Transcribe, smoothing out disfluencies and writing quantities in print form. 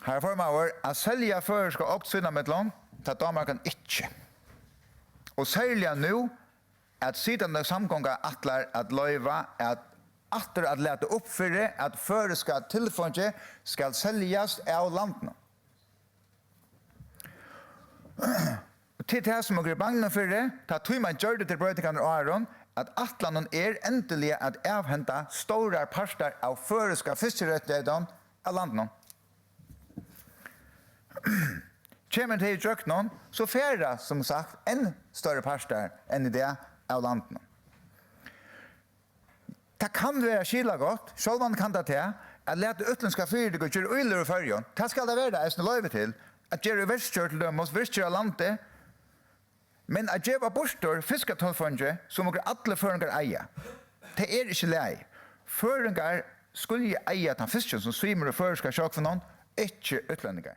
Her får man att sälja förska och sina medlem, ta damer kan inte. Och sälja nu att sittande samgångar attlar att löjva att atter att leta uppfylla att förska tillfånge ska säljas av landen. Till det som är bangen för det, ta tog man gör det till brötikan och Aron, att atlanen äntligen att avhända stora parter av förska fiskerättigheter av landen. Kommer till Jöknon så färra som sagt en större parter än i det av landen. Det kan vara skilla gott, själv kan det till att leta utländska fyrdig och göra öler och färgen. Det ska det vara det, jag löjver till. Att göra västkör till dem, västkör av landet. Men att göra bostor, fiskatolfånge, som alla föringar eier. Det är inte läge. Föringar skulle eie den fisken som svimer och föreskar sjuk för någon, inte utlänningar.